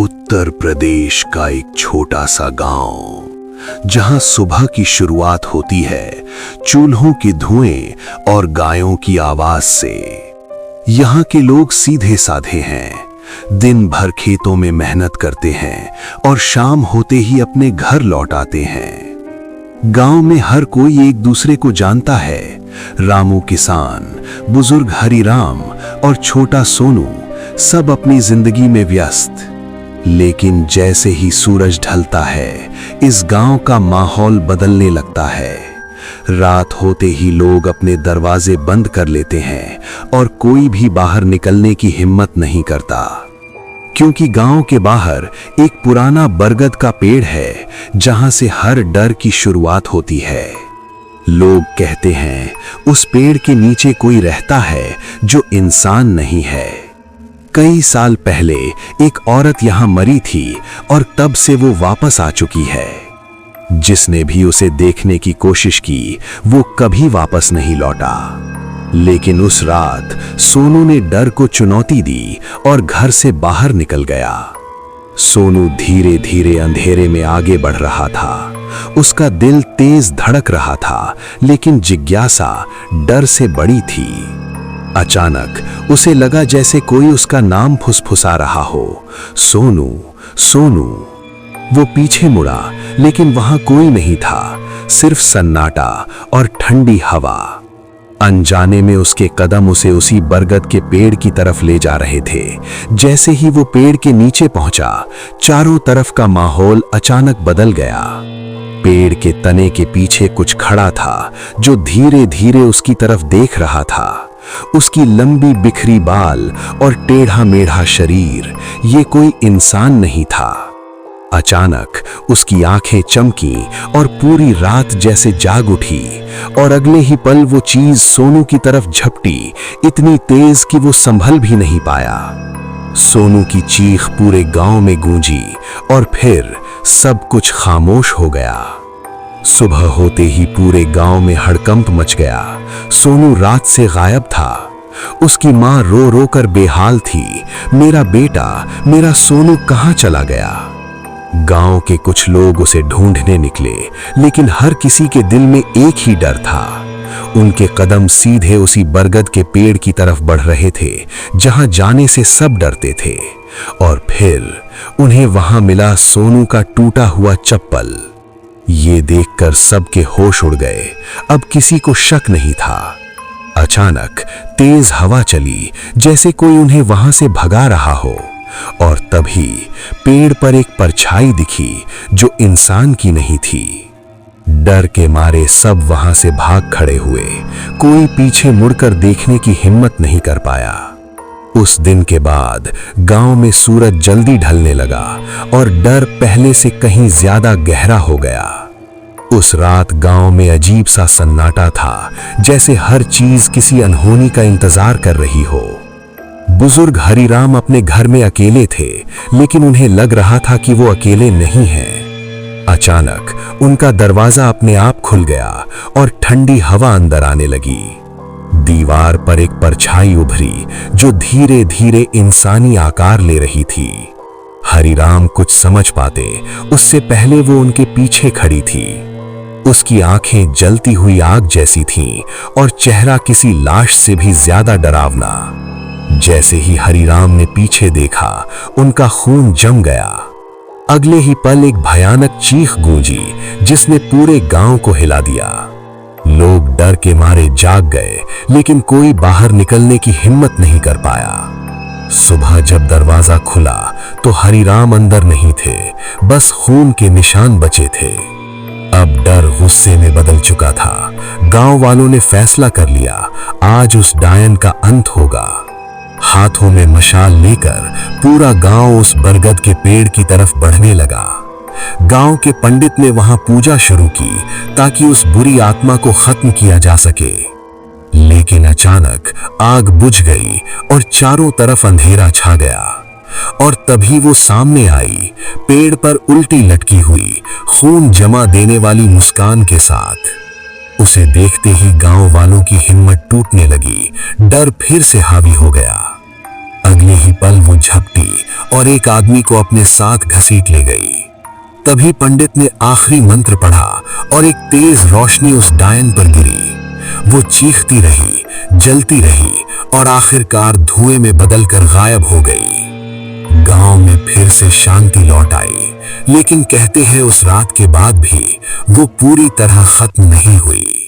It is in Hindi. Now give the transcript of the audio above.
उत्तर प्रदेश का एक छोटा सा गांव, जहां सुबह की शुरुआत होती है चूल्हों के धुएं और गायों की आवाज से। यहाँ के लोग सीधे साधे हैं, दिन भर खेतों में मेहनत करते हैं और शाम होते ही अपने घर लौट आते हैं। गांव में हर कोई एक दूसरे को जानता है। रामू किसान, बुजुर्ग हरिराम और छोटा सोनू सब अपनी जिंदगी में व्यस्त। लेकिन जैसे ही सूरज ढलता है, इस गांव का माहौल बदलने लगता है। रात होते ही लोग अपने दरवाजे बंद कर लेते हैं और कोई भी बाहर निकलने की हिम्मत नहीं करता, क्योंकि गांव के बाहर एक पुराना बरगद का पेड़ है जहां से हर डर की शुरुआत होती है। लोग कहते हैं उस पेड़ के नीचे कोई रहता है जो इंसान नहीं है। कई साल पहले एक औरत यहां मरी थी और तब से वो वापस आ चुकी है। जिसने भी उसे देखने की कोशिश की वो कभी वापस नहीं लौटा। लेकिन उस रात सोनू ने डर को चुनौती दी और घर से बाहर निकल गया। सोनू धीरे धीरे अंधेरे में आगे बढ़ रहा था। उसका दिल तेज धड़क रहा था, लेकिन जिज्ञासा डर से बड़ी थी। अचानक उसे लगा जैसे कोई उसका नाम फुसफुसा रहा हो, सोनू सोनू। वो पीछे मुड़ा, लेकिन वहां कोई नहीं था, सिर्फ सन्नाटा और ठंडी हवा। अनजाने में उसके कदम उसे उसी बरगद के पेड़ की तरफ ले जा रहे थे। जैसे ही वो पेड़ के नीचे पहुंचा, चारों तरफ का माहौल अचानक बदल गया। पेड़ के तने के पीछे कुछ खड़ा था जो धीरे धीरे उसकी तरफ देख रहा था। उसकी लंबी बिखरी बाल और टेढ़ा मेढ़ा शरीर, ये कोई इंसान नहीं था। अचानक उसकी आंखें चमकी और पूरी रात जैसे जाग उठी, और अगले ही पल वो चीज सोनू की तरफ झपटी, इतनी तेज कि वो संभल भी नहीं पाया। सोनू की चीख पूरे गांव में गूंजी और फिर सब कुछ खामोश हो गया। सुबह होते ही पूरे गांव में हड़कंप मच गया। सोनू रात से गायब था। उसकी मां रो रो कर बेहाल थी, मेरा बेटा, मेरा सोनू कहां चला गया। गांव के कुछ लोग उसे ढूंढने निकले, लेकिन हर किसी के दिल में एक ही डर था। उनके कदम सीधे उसी बरगद के पेड़ की तरफ बढ़ रहे थे जहां जाने से सब डरते थे। और फिर उन्हें वहां मिला सोनू का टूटा हुआ चप्पल। ये देखकर सबके होश उड़ गए। अब किसी को शक नहीं था। अचानक तेज हवा चली, जैसे कोई उन्हें वहां से भगा रहा हो, और तभी पेड़ पर एक परछाई दिखी जो इंसान की नहीं थी। डर के मारे सब वहां से भाग खड़े हुए। कोई पीछे मुड़कर देखने की हिम्मत नहीं कर पाया। उस दिन के बाद गांव में सूरज जल्दी ढलने लगा और डर पहले से कहीं ज्यादा गहरा हो गया। उस रात गांव में अजीब सा सन्नाटा था, जैसे हर चीज किसी अनहोनी का इंतजार कर रही हो। बुजुर्ग हरिराम अपने घर में अकेले थे, लेकिन उन्हें लग रहा था कि वो अकेले नहीं हैं। अचानक उनका दरवाजा अपने आप खुल गया और ठंडी हवा अंदर आने लगी। दीवार पर एक परछाई उभरी जो धीरे धीरे इंसानी आकार ले रही थी। हरिराम कुछ समझ पाते उससे पहले वो उनके पीछे खड़ी थी। उसकी आंखें जलती हुई आग जैसी थीं और चेहरा किसी लाश से भी ज्यादा डरावना। जैसे ही हरिराम ने पीछे देखा, उनका खून जम गया। अगले ही पल एक भयानक चीख गूंजी जिसने पूरे गांव को हिला दिया। लोग डर के मारे जाग गए, लेकिन कोई बाहर निकलने की हिम्मत नहीं कर पाया। सुबह जब दरवाजा खुला तो हरिराम अंदर नहीं थे, बस खून के निशान बचे थे। अब डर गुस्से में बदल चुका था। गांव वालों ने फैसला कर लिया, आज उस डायन का अंत होगा। हाथों में मशाल लेकर पूरा गांव उस बरगद के पेड़ की तरफ बढ़ने लगा। गांव के पंडित ने वहां पूजा शुरू की ताकि उस बुरी आत्मा को खत्म किया जा सके। लेकिन अचानक आग बुझ गई और चारों तरफ अंधेरा छा गया। और तभी वो सामने आई, पेड़ पर उल्टी लटकी हुई, खून जमा देने वाली मुस्कान के साथ। उसे देखते ही गांव वालों की हिम्मत टूटने लगी। डर फिर से हावी हो गया। अगले ही पल वो झपटी और एक आदमी को अपने साथ घसीट ले गई। तभी पंडित ने आखिरी मंत्र पढ़ा और एक तेज रोशनी उस डायन पर गिरी। वो चीखती रही, जलती रही और आखिरकार धुएं में बदलकर गायब हो गई। गांव में फिर से शांति लौट आई, लेकिन कहते हैं उस रात के बाद भी वो पूरी तरह खत्म नहीं हुई।